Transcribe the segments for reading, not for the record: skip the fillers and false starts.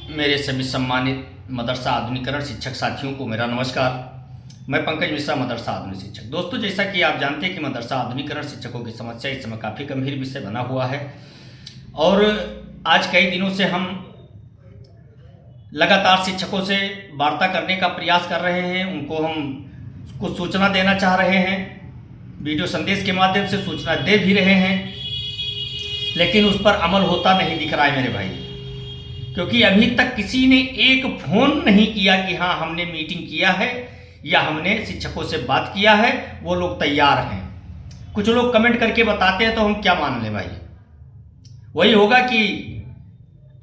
मेरे सभी सम्मानित मदरसा आधुनिकीकरण शिक्षक साथियों को मेरा नमस्कार। मैं पंकज मिश्रा, मदरसा आधुनिक शिक्षक। दोस्तों, जैसा कि आप जानते हैं कि मदरसा आधुनिकीकरण शिक्षकों की समस्या इस समय काफ़ी गंभीर विषय बना हुआ है और आज कई दिनों से हम लगातार शिक्षकों से वार्ता करने का प्रयास कर रहे हैं। उनको हम कुछ सूचना देना चाह रहे हैं, वीडियो संदेश के माध्यम से सूचना दे भी रहे हैं, लेकिन उस पर अमल होता नहीं दिख रहा है मेरे भाई। क्योंकि अभी तक किसी ने एक फ़ोन नहीं किया कि हाँ हमने मीटिंग किया है या हमने शिक्षकों से बात किया है, वो लोग तैयार हैं। कुछ लोग कमेंट करके बताते हैं तो हम क्या मान लें भाई। वही होगा कि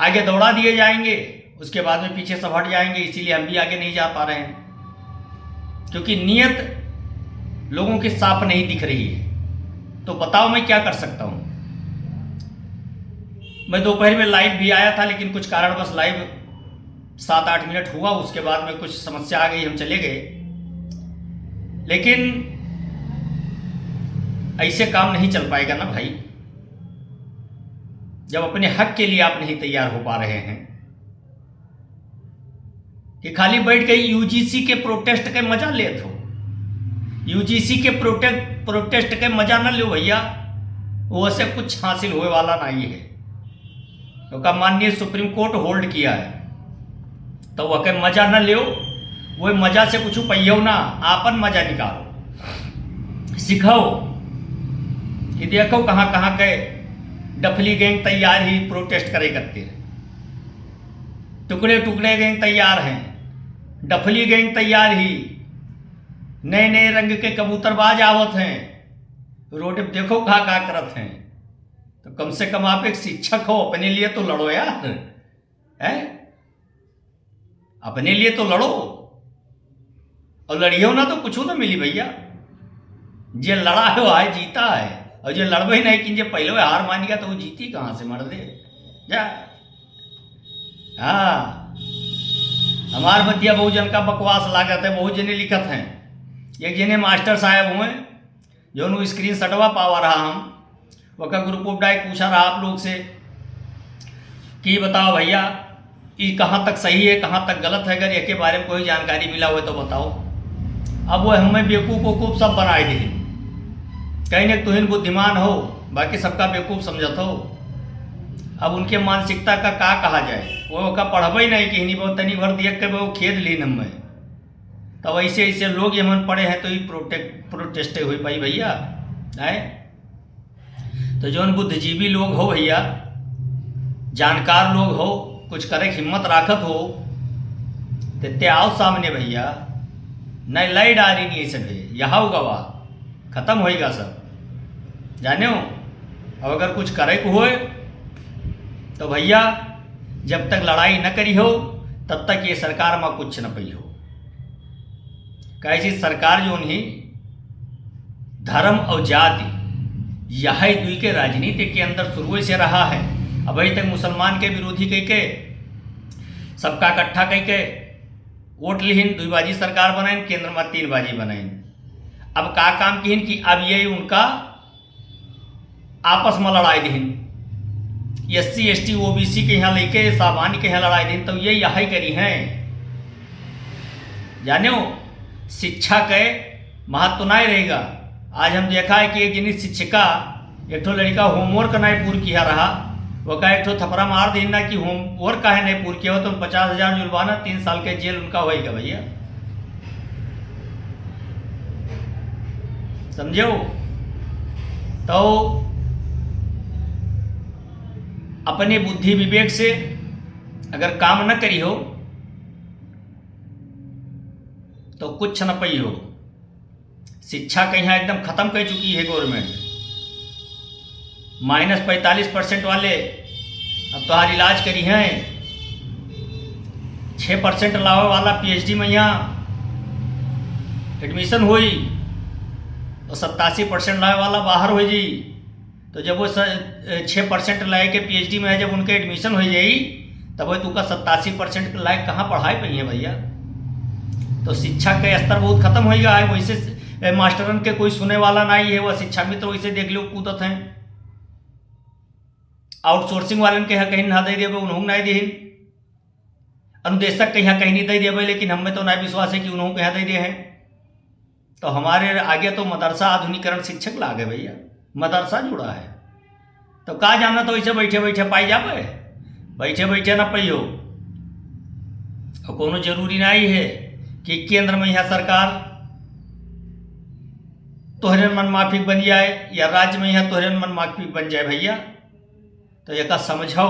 आगे दौड़ा दिए जाएंगे, उसके बाद में पीछे सब हट जाएंगे, इसीलिए हम भी आगे नहीं जा पा रहे हैं क्योंकि नीयत लोगों की साफ नहीं दिख रही है। तो बताओ मैं क्या कर सकता हूँ। मैं दोपहर में लाइव भी आया था, लेकिन कुछ कारणवश लाइव 7-8 मिनट हुआ, उसके बाद में कुछ समस्या आ गई, हम चले गए। लेकिन ऐसे काम नहीं चल पाएगा ना भाई, जब अपने हक के लिए आप नहीं तैयार हो पा रहे हैं। कि खाली बैठ के यूजीसी के प्रोटेस्ट के मजा ले थो, यूजीसी के प्रोटेस्ट के मजा न लो भैया, वो से कुछ हासिल होने वाला नहीं है। क्योंकि माननीय सुप्रीम कोर्ट होल्ड किया है तो वह के मजा न लो, वो मजा से कुछ पहियो ना, आपन मजा निकालो, सिखाओ कि देखो कहाँ कहाँ के डफली गैंग तैयार ही प्रोटेस्ट करे करते हैं, टुकड़े टुकड़े गैंग तैयार हैं, डफली गैंग तैयार ही, नए नए रंग के कबूतरबाज आवत हैं, रोड पे देखो कहाँ कहाँ करत हैं। तो कम से कम आप एक शिक्षक हो, अपने लिए तो लड़ो यार, है अपने लिए तो लड़ो। और लड़ियो ना तो कुछ ना मिली भैया। जे लड़ा है वो है जीता है, और जो लड़बे ही नहीं कि जे पहले हार मान गया तो वो जीती कहाँ से, मर दे जा। हाँ, हमार बतिया बहुत जन का बकवास लागत है, बहुत जने लिखत हैं। एक जने मास्टर साहब हुए जो स्क्रीन सटवा पावा रहा, हम वका ग्रुप ऑफ डाइक पूछा रहा आप लोग से कि बताओ भैया ये कहाँ तक सही है कहाँ तक गलत है, अगर इसके बारे में कोई जानकारी मिला हो तो बताओ। अब वो हमें बेवकूफ़ वकूफ़ सब बनाए दे, कहीं ना तुहिन बुद्धिमान हो, बाकी सबका बेवकूफ़ समझत हो। अब उनके मानसिकता का क्या कहा जाए, वो का पढ़ब ही नहीं कि बहुत तनी भर दिया के वो खेद ली नम्मे। तब ऐसे ऐसे लोग ये मन पड़े हैं तो ये प्रोटेस्ट हुई पाई भैया है। तो जो बुद्धिजीवी लोग हो भैया, जानकार लोग हो, कुछ करे हिम्मत राखत हो ते आओ सामने भैया। न लय डारी नहीं सके यहाँ गवा खत्म होएगा सब, जाने हो। अब अगर कुछ करे को होए तो भैया जब तक लड़ाई न करी हो तब तक ये सरकार में कुछ न पई हो। कैसी सरकार जो नहीं धर्म और जाति यह दुई के राजनीति के अंदर शुरू से रहा है। अब अभी तक मुसलमान के विरोधी कह के सबका इकट्ठा कह के वोट लिहिन, दुईबाजी सरकार बनाइन, केंद्र में 3 बाजी बनाइन। अब का काम किन कि अब ये उनका आपस में लड़ाई दिहिन, SC ST OBC के यहाँ लेके सामान्य के यहाँ लड़ाई दिन, तो ये यही करी हैं। जाने हो शिक्षा के महत्व नहीं रहेगा। आज हम देखा है कि एक जनी शिक्षिका एक ठो लड़का होमवर्क नहीं पूरा किया रहा, वो का एक ठो थपड़ा मार देना कि होमवर्क काहे नहीं पूरा किया हो तो 50,000 जुर्माना, 3 साल के जेल उनका होएगा भैया, समझो। तो अपने बुद्धि विवेक से अगर काम न करी हो तो कुछ न पई हो। शिक्षा के यहाँ एकदम खत्म कर चुकी है गवर्नमेंट। -45% वाले अब तो हर इलाज करी हैं, 6% लावे वाला PhD में यहाँ एडमिशन हुई तो 87% लावे वाला बाहर हो जी। तो जब वो 6% लाए के PhD में है, जब उनके एडमिशन हो जाई तब वो तुका 87% लायक कहाँ पढ़ाई पाई है भैया। तो शिक्षा का स्तर बहुत खत्म हो गया है। वैसे मास्टरन के कोई सुने वाला नहीं है, वह शिक्षा मित्र वैसे देख लो कूदत हैं। आउटसोर्सिंग वालन के कहीं ना दे देवे उन्होंने नहीं दी। अनुदेशक कहीं कहीं नहीं दे देवे, लेकिन हमें तो ना विश्वास है कि उन्होंने कहाँ दे दिए हैं। तो हमारे आगे तो मदरसा आधुनिकरण शिक्षक लागे भैया, मदरसा जुड़ा है। तो का जाना तो ऐसे बैठे बैठे पाई जावे, बैठे बैठे ना पाइयो। और कोनो जरूरी नहीं है कि केंद्र में यहाँ सरकार तोहरे मन माफिक बन जाए या राज्य में यहाँ तोहरे मन माफिक बन जाए भैया। तो एक समझो,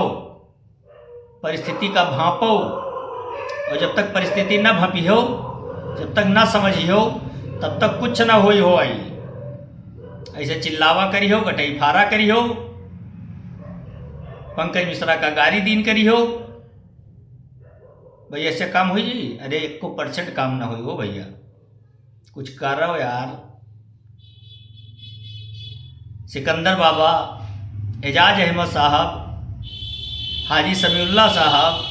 परिस्थिति का भापो, और जब तक परिस्थिति न भापी हो, जब तक न समझी हो, तब तक कुछ ना होई हो। आई ऐसे चिल्लावा करी हो, गटई फारा करी हो, पंकज मिश्रा का गारी दीन करी हो भैया, ऐसे काम हुई जी? अरे 1% काम ना हुई हो भैया, कुछ कर रहे हो यार। सिकंदर बाबा, एजाज अहमद साहब, हाजी समीउल्लाह साहब,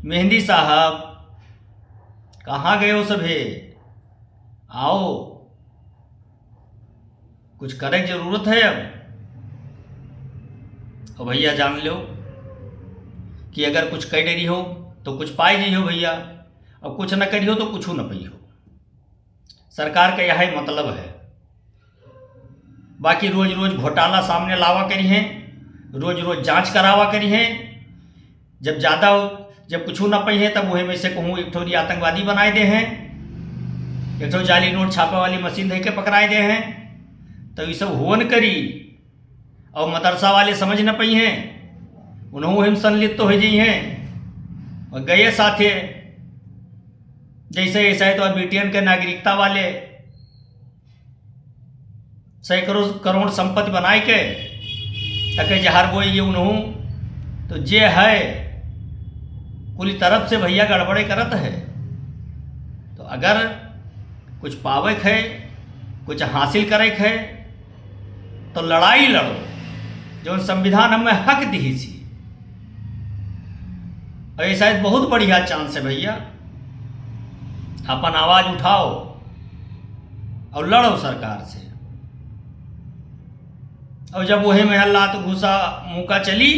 मेहंदी साहब, कहाँ गए हो सभी? आओ, कुछ करे की जरूरत है अब। और भैया जान लो कि अगर कुछ कह डरी हो तो कुछ पाई जी हो भैया, और कुछ न करी हो तो कुछ न पई हो। सरकार का यही मतलब है। बाकी रोज रोज घोटाला सामने लावा करी हैं, रोज रोज जांच करावा करी हैं। जब कुछ न पई है तब वही में से कहूँ एक ठोरी आतंकवादी बनाए दे हैं, एक ठो जाली नोट छापे वाली मशीन दे के पकड़ाए दे हैं। तो ये सब हो न करी, और मदरसा वाले समझ न पई हैं, उन्होंने हम संलिप्त तो हो जी हैं और गए साथे। जैसे ऐसा है तो ब्रिटेन के नागरिकता वाले सैकड़ों करोड़ संपत्ति बनाए के तके जहर बोई ये उन्होंने तो जे है पूरी तरफ से भैया गड़बड़े करत है। तो अगर कुछ पावे है, कुछ हासिल करे है, तो लड़ाई लड़ो जो संविधान हमें हक दी सी। और ये शायद बहुत बढ़िया चांस है भैया, अपन आवाज उठाओ और लड़ो सरकार से। और जब वही में हल्ला तो घुसा मुका चली,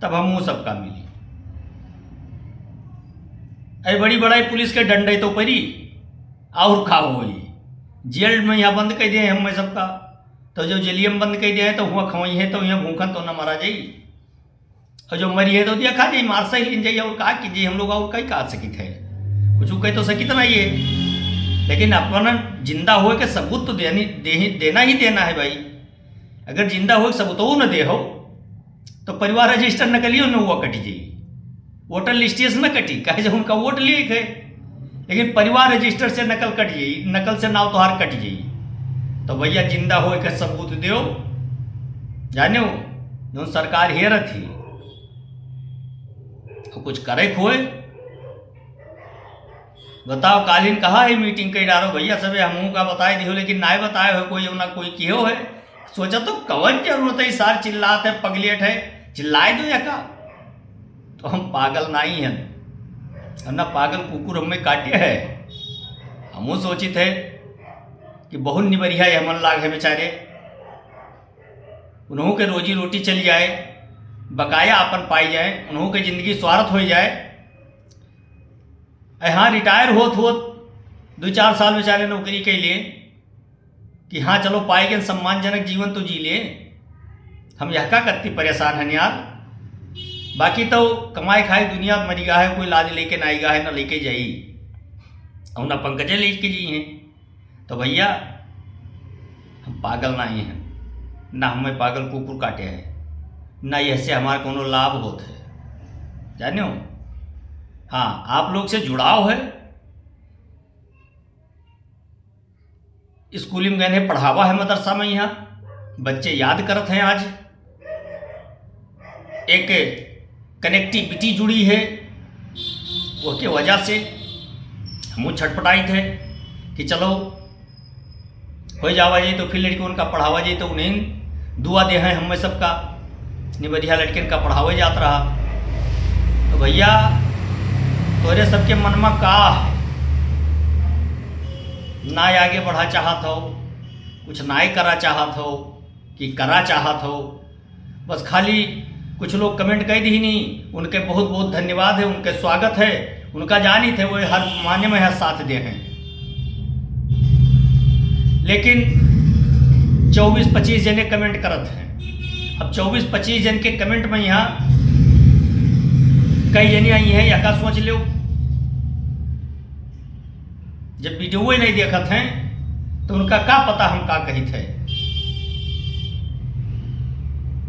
तब हम मुँह सबका मिली। अरे बड़ी बड़ाई पुलिस के डंडे तो परी और खाओ हुई, जेल में यहाँ बंद कर दिए हम सबका। तो जो जेलियम बंद कर दिया है तो हुआ खवाई है, तो यहाँ भूखन तो ना मारा जाई, और जो मरी है तो दिया खा जाई, मार सही लिन जाइए। और कहा कीजिए, हम लोग और कहीं कहा सकित है, कुछ कह तो सकित नहीं है, लेकिन अपन जिंदा हो के सबूत तो देना ही देना है भाई। अगर जिंदा हो सबूत न दे हो तो परिवार रजिस्टर न कलियो न हुआ कटी जाई, वोटर लिस्टियस न कटी, कहे जब उनका वोट लिए है, लेकिन परिवार रजिस्टर से नकल कट जाई, नकल से नाव तोहार कट जाई। तो भैया जिंदा हो के सबूत दो, जानो जो सरकार हेर थी तो कुछ करे खोए। बताओ कालीन कहा है मीटिंग कई डारो भैया सबे हमू का बताए दियो, लेकिन ना बताए हो कोई ना कोई कियो है। सोचा तो कवन जरूरत है, सार चिल्लात है, पगलेट है, चिल्लाए दो या का। तो हम पागल नहीं हैं, हम ना पागल कुकुर हमें काटे है। हमू सोचित है कि बहुत निबरिया हमन लाग है बेचारे, उन्हों के रोजी रोटी चल जाए, बकाया अपन पाई जाए, उन्हों के जिंदगी स्वार्थ हो जाए। हाँ रिटायर होत 2-4 साल बेचारे नौकरी के लिए कि हाँ चलो पाएंगे सम्मानजनक जीवन तो जी ले। हम यह का करती परेशान हैं यार। बाकी तो कमाए खाए दुनिया मरी गा है, कोई लाज लेके ना आएगा है, ना लेके जाई, और ना पंकजे लेके जी हैं। तो भैया हम पागल नहीं हैं, ना हमें पागल कुकुर काटे हैं, ना ऐसे हमारा कोनो लाभ होते है, जानो। हाँ आप लोग से जुड़ाव है, स्कूलिंग गए पढ़ावा है मदरसा में, यहाँ बच्चे याद करत हैं। आज एक कनेक्टिविटी जुड़ी है, वो के वजह से हम छटपटाई थे कि चलो हो जावा जी, तो फिर लड़के उनका पढ़ावा जी, तो उन्हें दुआ दे हैं हमें सबका निबधिया लड़के का पढ़ावे जात रहा। तो भैया तोरे सबके मन में का है, ना आगे बढ़ा चाहत हो, कुछ ना करा चाहत हो कि करा चाहत हो, बस खाली कुछ लोग कमेंट कर दी ही नहीं, उनके बहुत बहुत धन्यवाद है, उनके स्वागत है, उनका जानी थे वो हर माने में हर साथ दे हैं। लेकिन 24-25 जने कमेंट करत हैं। अब 24-25 जन के कमेंट में यहाँ कई जने आई हैं, या का सोच लो, जब वीडियो नहीं देखत हैं तो उनका का पता हम का कही थे,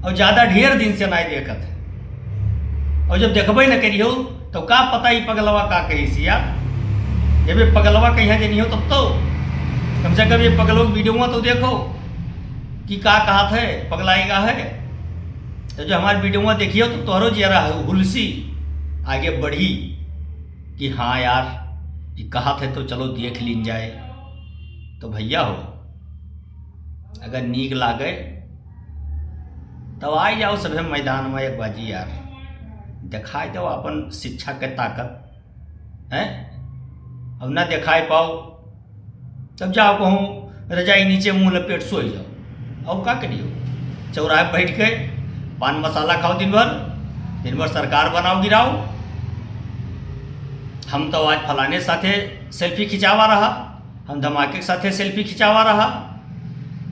और ज़्यादा ढेर दिन से नहीं देखत है, और जब देखबे न करियो तो का पता ही पगलवा का कही सी यार। जब ये पगलवा कहीं जनी हो तब तो कम से कम ये पगलों की वीडियो तो देखो कि का कहा थे पगलाएगा है। तो जो हमारी वीडियो देखियो तो तोहरो जरा हुलसी आगे बढ़ी कि हाँ यार ये कहा थे तो चलो देख लीन जाए। तो भैया हो, अगर नीक लागे तब आई जाओ सभी मैदान में एक बाजी यार, दिखाई दो अपन शिक्षा के ताकत है। अब ना दिखाई पाओ तब जाओ कहूँ रजाई नीचे मुंह लपेट सो जाओ, और क्या करियो, चौराहे बैठ के पान मसाला खाओ दिन भर सरकार बनाओ गिराओ। हम तो आज फलाने साथे सेल्फी खिंचावा रहा, हम धमाके के साथे सेल्फी खिंचावा रहा,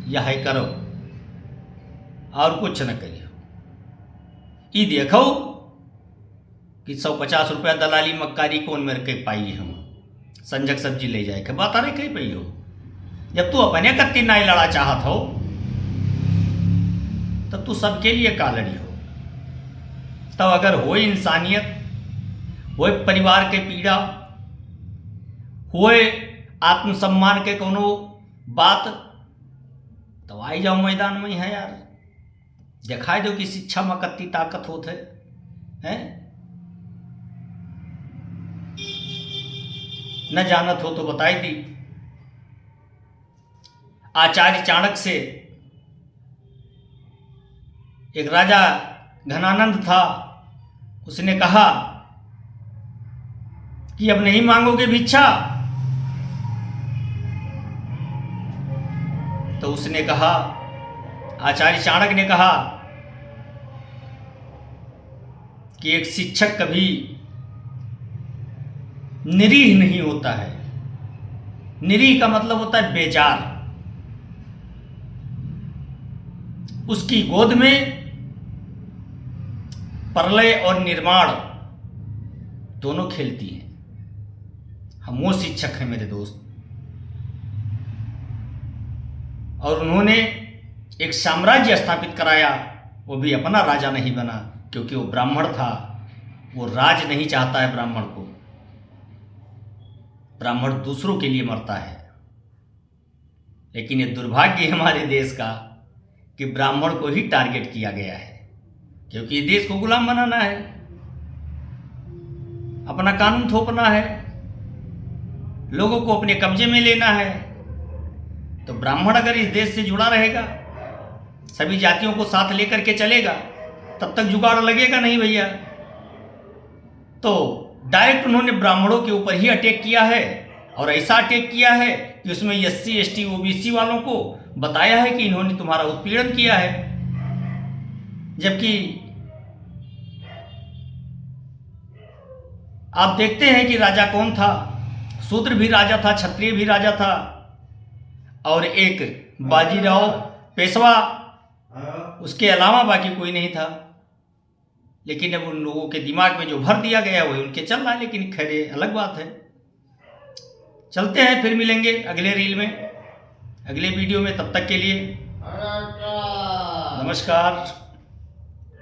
यह करो और कुछ न करियो। ई देखो कि 150 रुपया दलाली मक्कारी कौन मेरे के पाई हम संजक सब्जी ले जाए के बात आ रही कहीं पई हो। जब तू अपने कत्ती नाई लड़ा चाहत हो तब तू सबके लिए का लड़ी हो। तब अगर हो इंसानियत, हो परिवार के पीड़ा, हो आत्मसम्मान के कोनो बात, तो आई जाओ मैदान में है यार, दिखाई दो कि शिक्षा में कत्ती ताकत होते हैं। न जानत हो तो बताई दी। आचार्य चाणक्य से एक राजा घनानंद था, उसने कहा कि अब नहीं मांगोगे भिक्षा, तो उसने कहा, आचार्य चाणक्य ने कहा कि एक शिक्षक कभी निरीह नहीं होता है। निरीह का मतलब होता है बेजार। उसकी गोद में प्रलय और निर्माण दोनों खेलती हैं। हम वो शिक्षक हैं मेरे दोस्त, और उन्होंने एक साम्राज्य स्थापित कराया, वो भी अपना राजा नहीं बना क्योंकि वो ब्राह्मण था। वो राज नहीं चाहता है ब्राह्मण को, ब्राह्मण दूसरों के लिए मरता है। लेकिन ये दुर्भाग्य है हमारे देश का कि ब्राह्मण को ही टारगेट किया गया है, क्योंकि ये देश को गुलाम बनाना है, अपना कानून थोपना है, लोगों को अपने कब्जे में लेना है। तो ब्राह्मण अगर इस देश से जुड़ा रहेगा, सभी जातियों को साथ लेकर के चलेगा, तब तक जुगाड़ लगेगा नहीं भैया। तो डायरेक्ट उन्होंने ब्राह्मणों के ऊपर ही अटैक किया है, और ऐसा अटैक किया है कि उसमें SC ST OBC वालों को बताया है कि इन्होंने तुम्हारा उत्पीड़न किया है। जबकि आप देखते हैं कि राजा कौन था, शूद्र भी राजा था, क्षत्रिय भी राजा था, और एक बाजीराव पेशवा, उसके अलावा बाकी कोई नहीं था। लेकिन अब उन लोगों के दिमाग में जो भर दिया गया वही उनके चल रहा है। लेकिन खैर अलग बात है। चलते हैं, फिर मिलेंगे अगले रील में, अगले वीडियो में। तब तक के लिए नमस्कार।